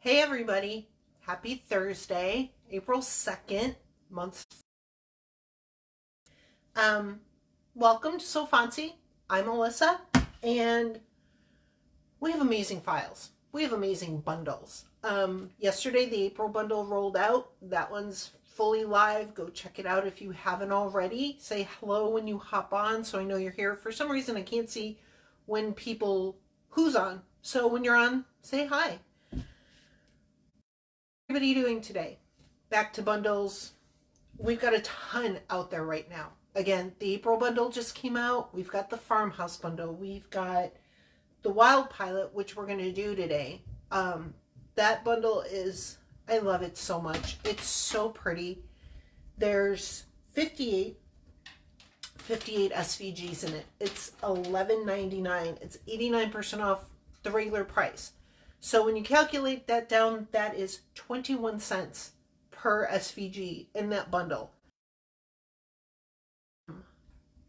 Hey everybody, happy Thursday, April 2nd, month. Welcome to So Fancy. I'm Melissa, and we have amazing files. We have amazing bundles. Yesterday the April bundle rolled out. That one's fully live. Go check it out if you haven't already. Say hello when you hop on so I know you're here. For some reason I can't see when who's on. So when you're on, say hi. What are you doing today? Back to bundles. We've got a ton out there right now. Again, the April bundle just came out. We've got the farmhouse bundle. We've got the wild pilot, which we're going to do today. That bundle is, I love it so much. It's so pretty. There's 58 SVGs in it. It's $11.99. It's 89% off the regular price. So when you calculate that down, that is 21 cents per SVG in that bundle.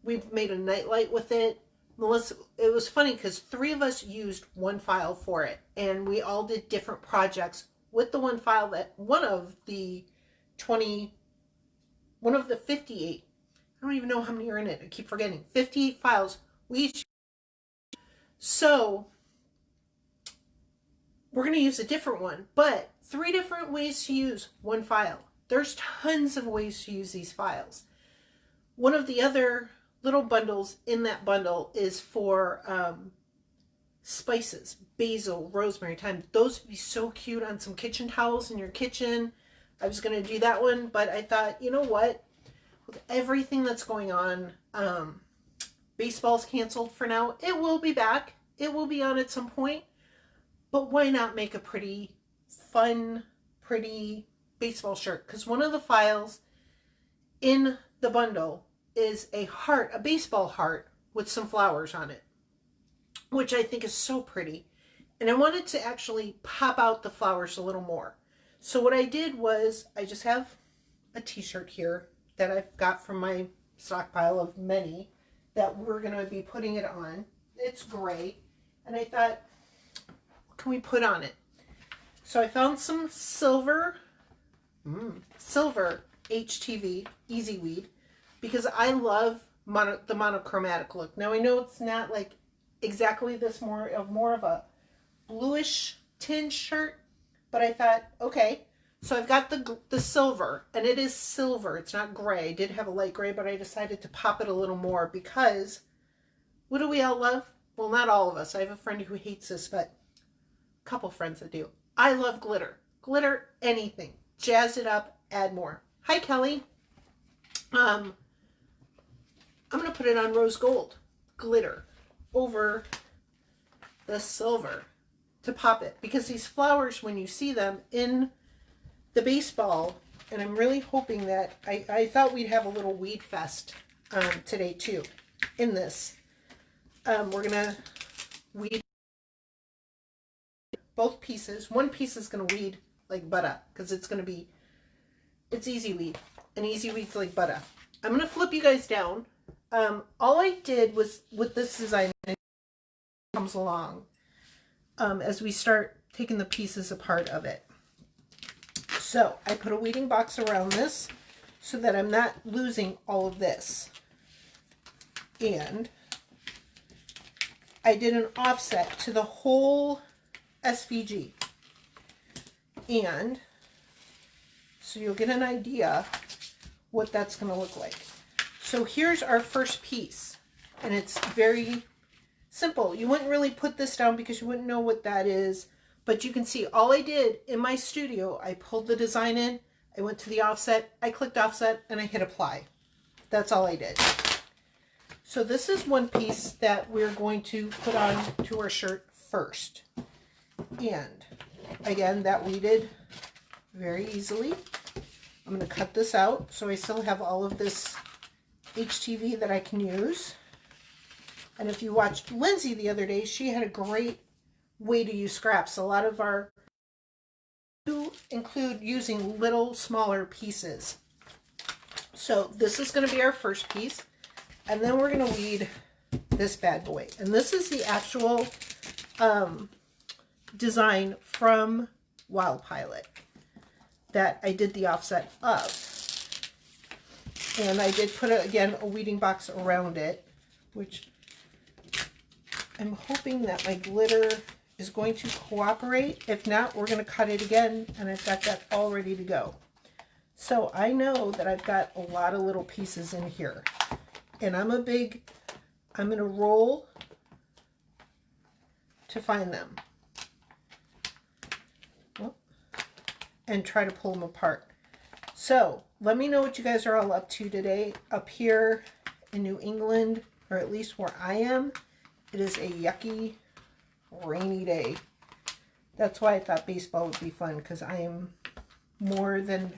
We've made a nightlight with it. Melissa, it was funny because 3 of us used one file for it, and we all did different projects with the one file that one of the 58, I don't even know how many are in it. I keep forgetting. 58 files we each. So we're going to use a different one, but 3 different ways to use one file. There's tons of ways to use these files. One of the other little bundles in that bundle is for spices, basil, rosemary, thyme. Those would be so cute on some kitchen towels in your kitchen. I was going to do that one, but I thought, you know what? With everything that's going on, baseball's canceled for now. It will be back. It will be on at some point. But why not make a pretty, fun, pretty baseball shirt? Because one of the files in the bundle is a heart, a baseball heart with some flowers on it, which I think is so pretty. And I wanted to actually pop out the flowers a little more. So what I did was I just have a t-shirt here that I've got from my stockpile of many that we're going to be putting it on. It's gray. And I thought, can we put on it? So I found some silver HTV Easy Weed because I love the monochromatic look. Now I know it's not like exactly this, more of a bluish tinge shirt, but I thought, okay, so I've got the silver, and it is silver. It's not gray. I did have a light gray, but I decided to pop it a little more because what do we all love? Well, not all of us. I have a friend who hates this, but couple friends that do. I love glitter. Glitter, anything. Jazz it up, add more. Hi, Kelly. I'm going to put it on rose gold glitter over the silver to pop it. Because these flowers, when you see them in the baseball, and I'm really hoping that, I thought we'd have a little weed fest today too in this. We're going to weed both pieces. One piece is going to weed like butter because it's easy weed, and easy weed's like butter. I'm going to flip you guys down. All I did was with this design, it comes along as we start taking the pieces apart of it. So I put a weeding box around this so that I'm not losing all of this. And I did an offset to the whole SVG, and so you'll get an idea what that's going to look like. So here's our first piece, and it's very simple. You wouldn't really put this down because you wouldn't know what that is, but you can see all I did in my studio, I pulled the design in, I went to the offset, I clicked offset, and I hit apply. That's all I did. So this is one piece that we're going to put on to our shirt first. And again, that weeded very easily. I'm going to cut this out so I still have all of this HTV that I can use. And if you watched Lindsay the other day, she had a great way to use scraps. A lot of our do include using little smaller pieces. So this is going to be our first piece, and then we're going to weed this bad boy. And this is the actual design from Wild Pilot that I did the offset of. And I did put, again, a weeding box around it, which I'm hoping that my glitter is going to cooperate. If not, we're going to cut it again, and I've got that all ready to go. So I know that I've got a lot of little pieces in here. And I'm going to roll to find them. And try to pull them apart. So let me know what you guys are all up to today. Up here in New England, or at least where I am, it is a yucky, rainy day. That's why I thought baseball would be fun, because I am more than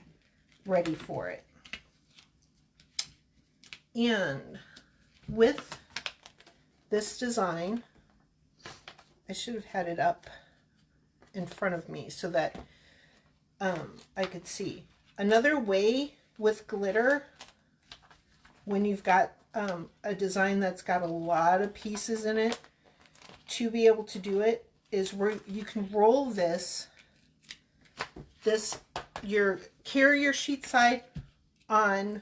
ready for it. And with this design, I should have had it up in front of me so that I could see. Another way with glitter, when you've got a design that's got a lot of pieces in it, to be able to do it is where you can roll your carrier sheet side on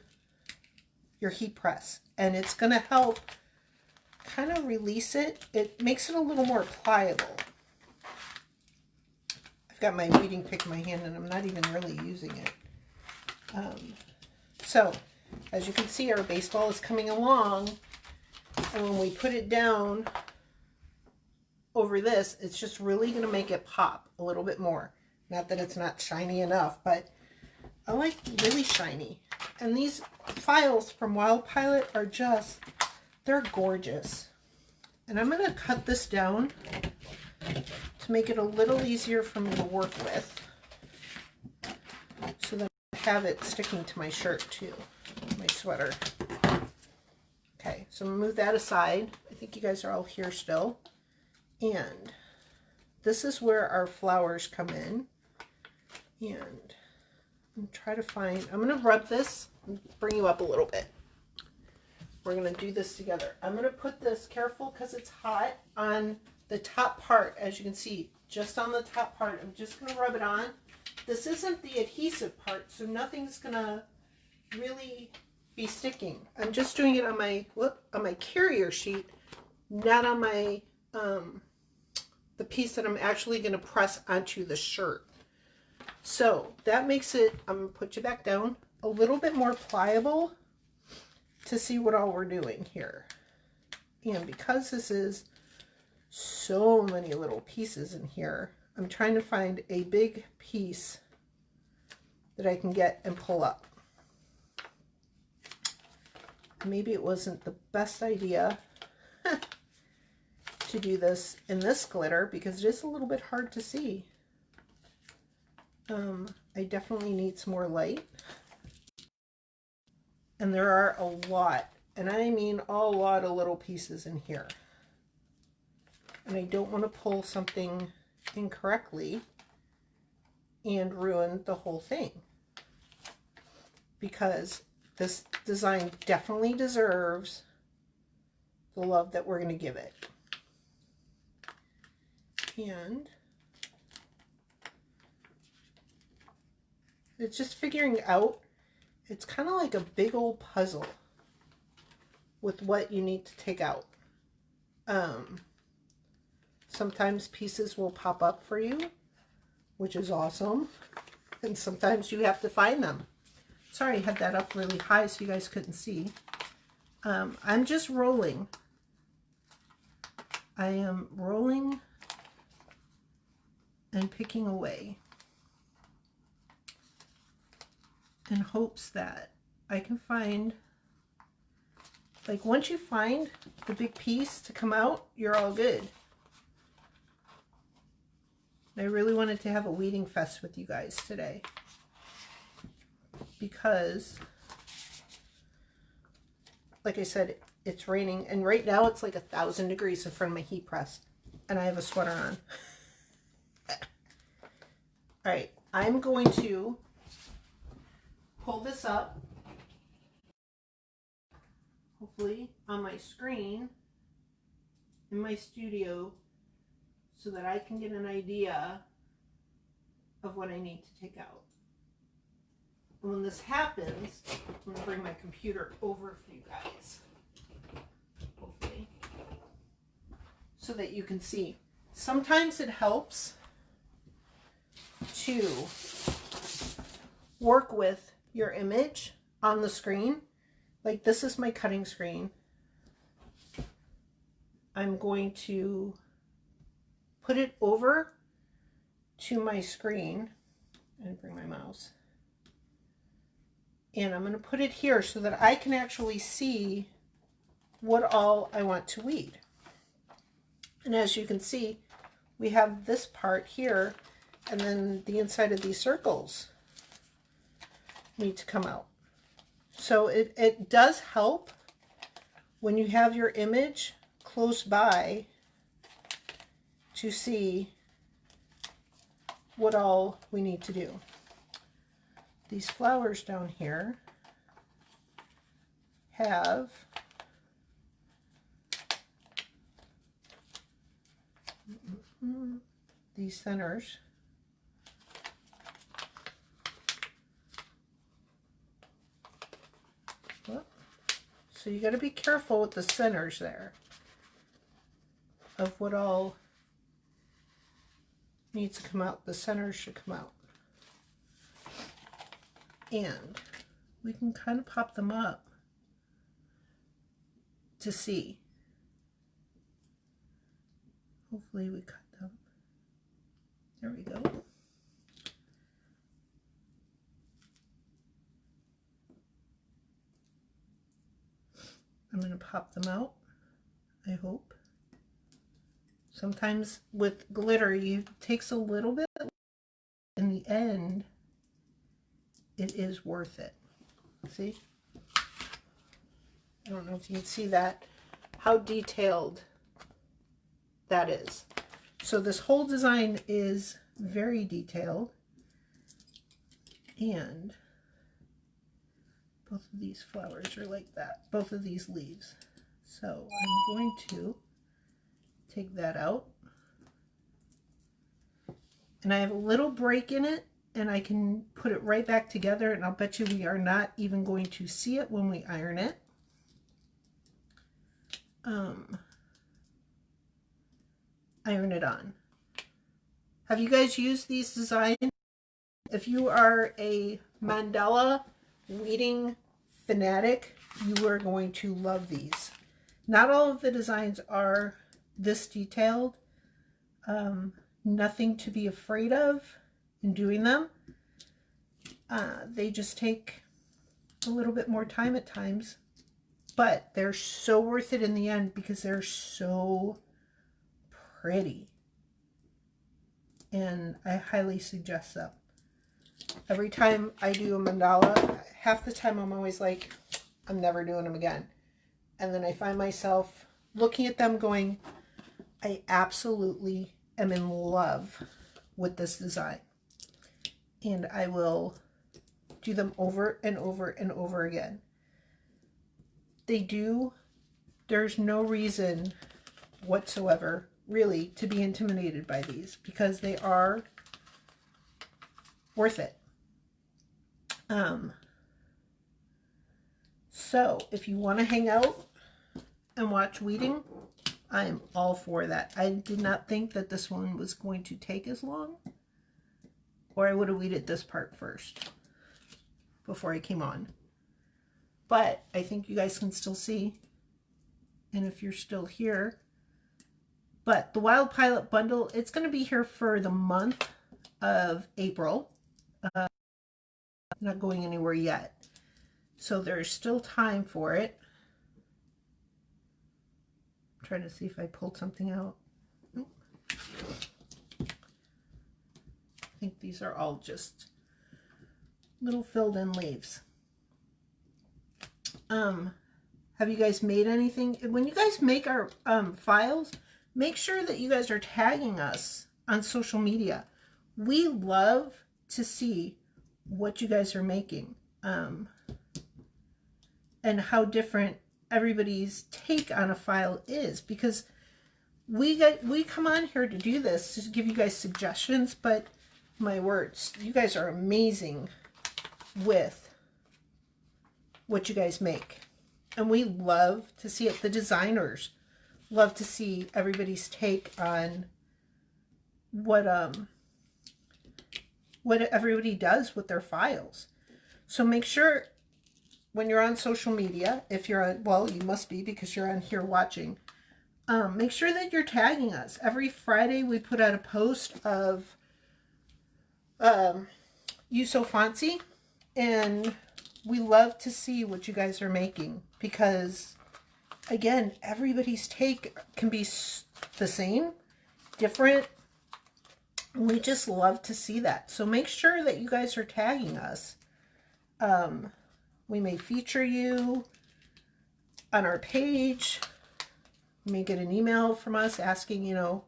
your heat press, and it's going to help kind of release it. It makes it a little more pliable. I've got my weeding pick in my hand and I'm not even really using it. So as you can see, our baseball is coming along, and when we put it down over this, it's just really going to make it pop a little bit more. Not that it's not shiny enough, but I like really shiny. And these files from Wild Pilot are just, they're gorgeous. And I'm going to cut this down to make it a little easier for me to work with, so that I have it sticking to my shirt too, my sweater. Okay, so I'm going to move that aside. I think you guys are all here still. And this is where our flowers come in. And try to find, I'm going to rub this and bring you up a little bit. We're going to do this together. I'm going to put this, careful because it's hot, on the top part. As you can see, just on the top part. I'm just going to rub it on. This isn't the adhesive part, so nothing's going to really be sticking. I'm just doing it on my carrier sheet, not on my the piece that I'm actually going to press onto the shirt. So that makes it, I'm going to put you back down, a little bit more pliable to see what all we're doing here. And because this is so many little pieces in here, I'm trying to find a big piece that I can get and pull up. Maybe it wasn't the best idea to do this in this glitter, because it is a little bit hard to see. I definitely need some more light. And there are a lot, and I mean a lot of little pieces in here. And I don't want to pull something incorrectly and ruin the whole thing, because this design definitely deserves the love that we're going to give it. And it's just figuring out, it's kind of like a big old puzzle with what you need to take out. Sometimes pieces will pop up for you, which is awesome, and sometimes you have to find them. Sorry, I had that up really high so you guys couldn't see. I'm just rolling. I am rolling and picking away in hopes that I can find, like, once you find the big piece to come out, you're all good. I really wanted to have a weeding fest with you guys today, because, like I said, it's raining, and right now it's like 1,000 degrees in front of my heat press, and I have a sweater on. All right, I'm going to pull this up, hopefully on my screen in my studio, so that I can get an idea of what I need to take out. And when this happens, I'm going to bring my computer over for you guys, hopefully, so that you can see. Sometimes it helps to work with your image on the screen. Like this is my cutting screen. I'm going to put it over to my screen and bring my mouse. And I'm going to put it here so that I can actually see what all I want to weed. And as you can see, we have this part here, and then the inside of these circles need to come out. So it does help when you have your image close by to see what all we need to do. These flowers down here have these centers. So you got to be careful with the centers there of what all needs to come out. The centers should come out. And we can kind of pop them up to see. Hopefully we cut them. There we go. I'm going to pop them out, I hope. Sometimes with glitter, it takes a little bit. In the end, it is worth it. See? I don't know if you can see that, how detailed that is. So this whole design is very detailed. And both of these flowers are like that, both of these leaves. So I'm going to take that out. And I have a little break in it, and I can put it right back together, and I'll bet you we are not even going to see it when we iron it. Iron it on. Have you guys used these designs? If you are a mandala weeding fanatic, you are going to love these. Not all of the designs are this detailed. Nothing to be afraid of in doing them. They just take a little bit more time at times, but they're so worth it in the end because they're so pretty. And I highly suggest them. Every time I do a mandala, half the time I'm always like, I'm never doing them again. And then I find myself looking at them going, I absolutely am in love with this design. And I will do them over and over and over again. There's no reason whatsoever really to be intimidated by these because they are worth it. So if you want to hang out and watch weeding, I am all for that. I did not think that this one was going to take as long, or I would have weeded this part first before I came on. But I think you guys can still see, and if you're still here. But the Wild Pilot bundle, it's going to be here for the month of April. Not going anywhere yet. So there's still time for it. I'm trying to see if I pulled something out. Nope. I think these are all just little filled in leaves. Have you guys made anything? When you guys make our files, make sure that you guys are tagging us on social media. We love to see what you guys are making, and how different everybody's take on a file is, because we come on here to do this to give you guys suggestions, but my words, you guys are amazing with what you guys make. And we love to see it. The designers love to see everybody's take on what everybody does with their files. So make sure when you're on social media, if you're on, well, you must be because you're on here watching, make sure that you're tagging us. Every Friday we put out a post of You So Fancy, and we love to see what you guys are making because, again, everybody's take can be the same, different. We just love to see that. So make sure that you guys are tagging us. We may feature you on our page. You may get an email from us asking, you know,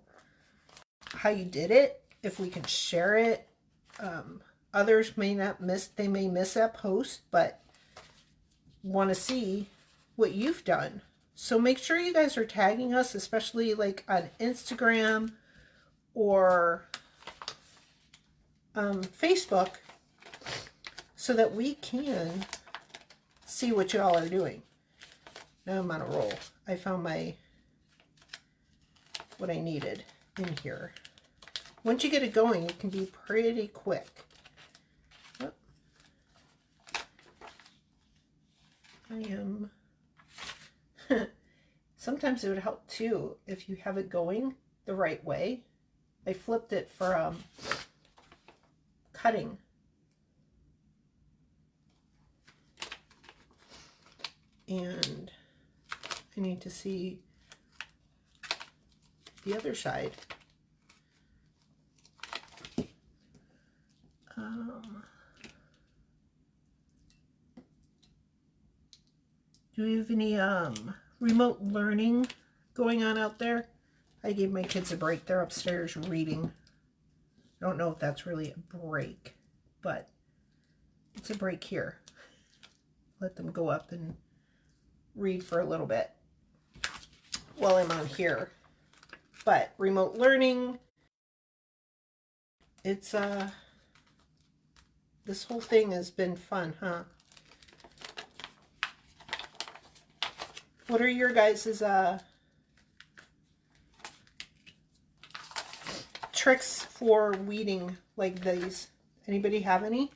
how you did it, if we can share it. Others may not miss, they may miss that post, but want to see what you've done. So make sure you guys are tagging us, especially like on Instagram or Facebook, so that we can see what y'all are doing. Now I'm on a roll. I found what I needed in here. Once you get it going, it can be pretty quick. Oh. I am... Sometimes it would help too if you have it going the right way. I flipped it for cutting. And I need to see the other side. Do we have any remote learning going on out there? I gave my kids a break. They're upstairs reading. I don't know if that's really a break, but it's a break here. Let them go up and read for a little bit while I'm on here. But remote learning, it's this whole thing has been fun, huh? What are your guys' tricks for weeding like these? Anybody have any?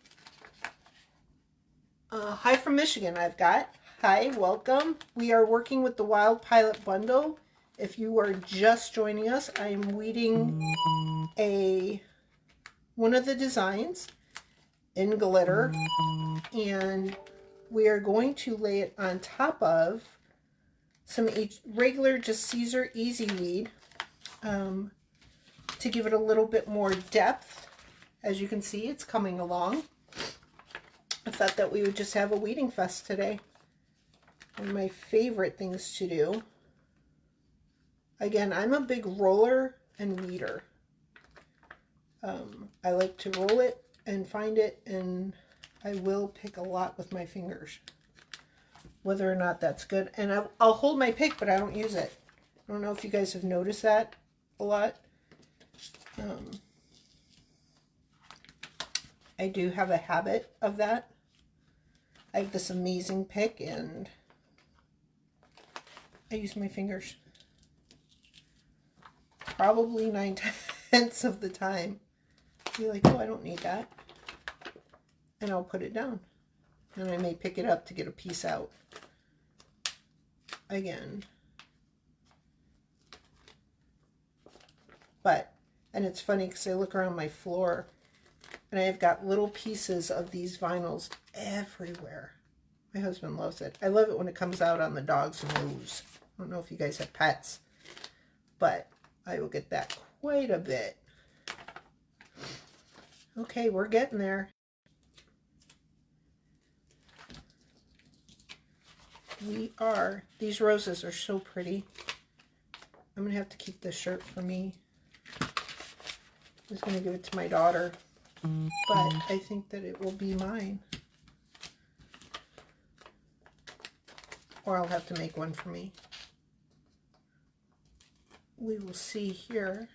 Hi from Michigan, I've got. Hi, welcome. We are working with the Wild Pilot Bundle. If you are just joining us, I am weeding one of the designs in glitter, and we are going to lay it on top of some regular just Caesar Easy Weed to give it a little bit more depth. As you can see, it's coming along. I thought that we would just have a weeding fest today. One of my favorite things to do. Again, I'm a big roller and weeder. I like to roll it and find it, and I will pick a lot with my fingers. Whether or not that's good. And I'll hold my pick, but I don't use it. I don't know if you guys have noticed that a lot. I do have a habit of that. I have this amazing pick, and I use my fingers. Probably 9/10 of the time. Be like, oh, I don't need that. And I'll put it down. And I may pick it up to get a piece out. Again. But, and it's funny because I look around my floor and I've got little pieces of these vinyls everywhere. My husband loves it. I love it when it comes out on the dog's nose. I don't know if you guys have pets, but I will get that quite a bit. Okay, we're getting there. We are. These roses are so pretty. I'm going to have to keep this shirt for me. I was going to give it to my daughter, but I think that it will be mine. Or I'll have to make one for me. We will see here.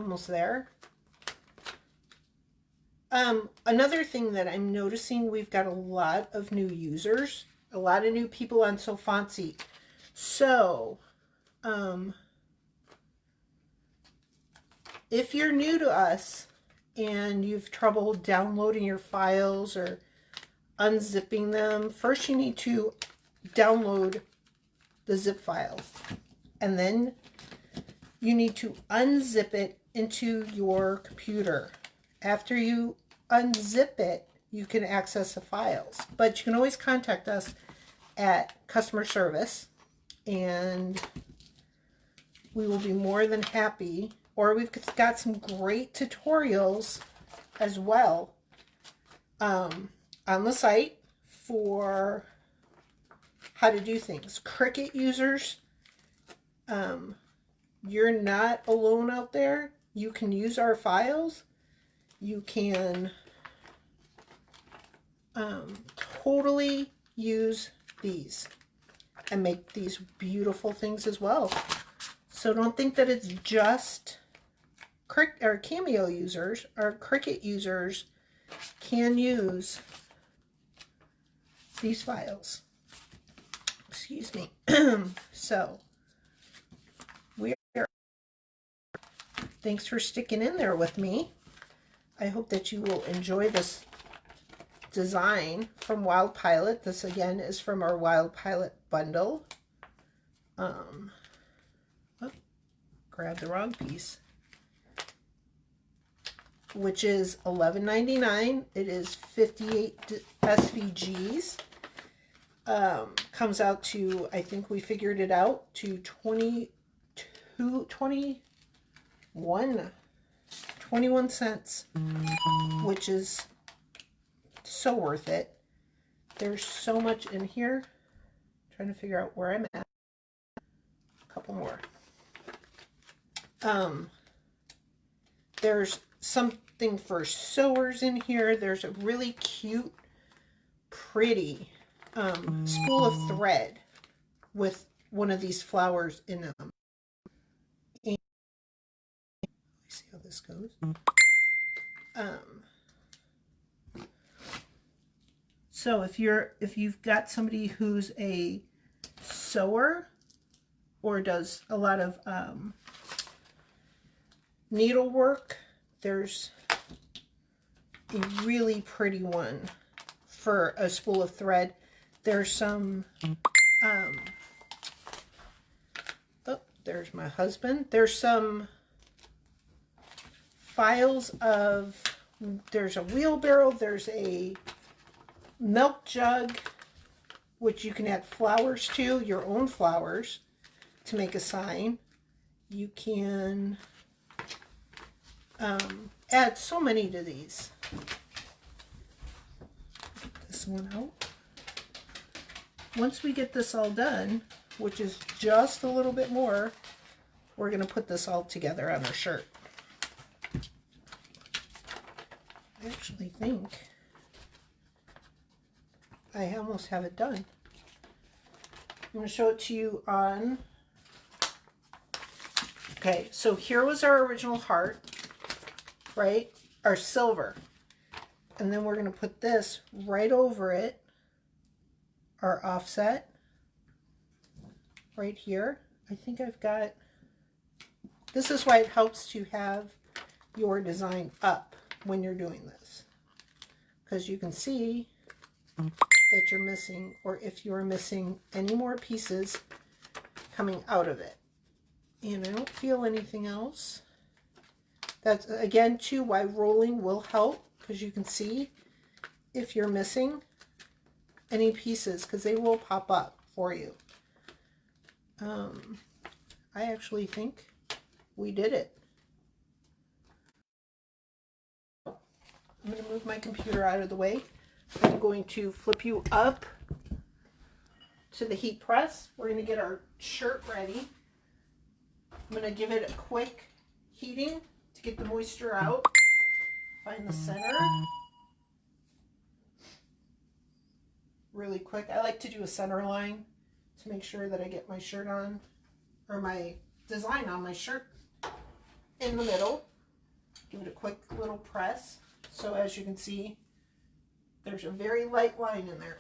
almost there. Another thing that I'm noticing, we've got a lot of new users, a lot of new people on So Fancy. So, if you're new to us and you've trouble downloading your files or unzipping them, first you need to download the zip file, and then you need to unzip it into your computer. After you unzip it, you can access the files, but you can always contact us at customer service and we will be more than happy. Or we've got some great tutorials as well on the site for how to do things. Cricut users, you're not alone out there. You can use our files. You can totally use these and make these beautiful things as well. So don't think that it's just Cameo users or Cricut users can use these files. Excuse me. So thanks for sticking in there with me. I hope that you will enjoy this design from Wild Pilot. This again is from our Wild Pilot bundle. Grabbed the wrong piece. Which is $11.99. It is 58 SVGs. Comes out to, I think we figured it out, to 21 cents, which is so worth it. There's so much in here. I'm trying to figure out where I'm at. A couple more. There's something for sewers in here. There's a really cute, pretty spool of thread with one of these flowers in them. And see how this goes. So if you've got somebody who's a sewer or does a lot of needlework, there's a really pretty one for a spool of thread. There's some oh, there's my husband. There's some files of, there's a wheelbarrow, there's a milk jug, which you can add flowers to, your own flowers, to make a sign. You can add so many to these. Get this one out. Once we get this all done, which is just a little bit more, we're going to put this all together on our shirt. I actually think I almost have it done. I'm going to show it to you on... Okay, so here was our original heart, right? Our silver. And then we're going to put this right over it, our offset, right here. I think I've got... This is why it helps to have your design up when you're doing this, because you can see that you're missing, or if you're missing any more pieces coming out of it. And I don't feel anything else. That's again too why rolling will help, because you can see if you're missing any pieces, because they will pop up for you. I actually think we did it. I'm going to move my computer out of the way. I'm going to flip you up to the heat press. We're going to get our shirt ready. I'm going to give it a quick heating to get the moisture out. Find the center. Really quick. I like to do a center line to make sure that I get my shirt on, or my design on my shirt in the middle. Give it a quick little press. So as you can see, there's a very light line in there.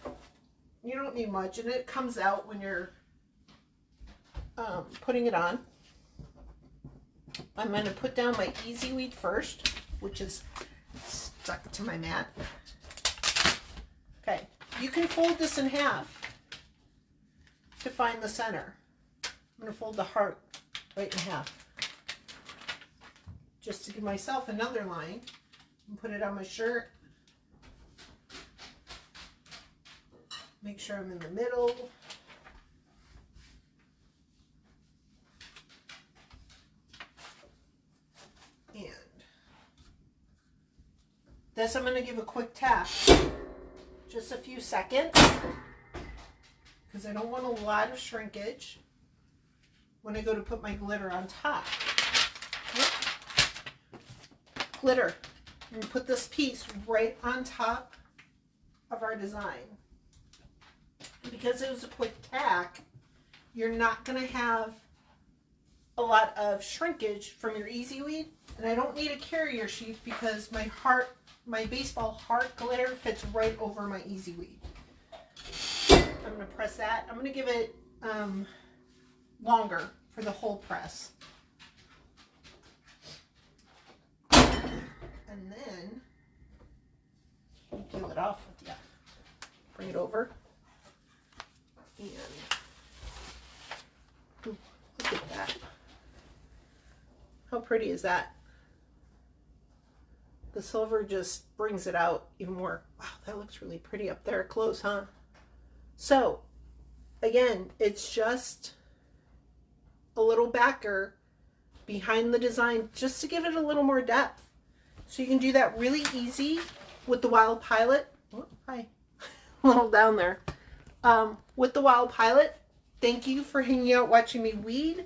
You don't need much, and it comes out when you're putting it on. I'm going to put down my Easy Weed first, which is stuck to my mat. Okay, you can fold this in half to find the center. I'm going to fold the heart right in half, just to give myself another line and put it on my shirt. Make sure I'm in the middle. And this I'm going to give a quick tap, just a few seconds, because I don't want a lot of shrinkage when I go to put my glitter on top. Glitter. I'm going to put this piece right on top of our design. Because it was a quick tack, you're not going to have a lot of shrinkage from your Easy Weed. And I don't need a carrier sheet because my baseball heart glitter fits right over my Easy Weed. I'm going to press that. I'm going to give it longer for the whole press. And then peel it off with you. Bring it over. And ooh, look at that. How pretty is that? The silver just brings it out even more. Wow, that looks really pretty up there close, huh? So, again, it's just a little backer behind the design just to give it a little more depth. So you can do that really easy with the Wild Pilot. Oh, hi. A little down there. With the Wild Pilot. Thank you for hanging out watching me weed.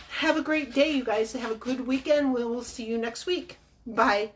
Have a great day, you guys. Have a good weekend. We will see you next week. Bye.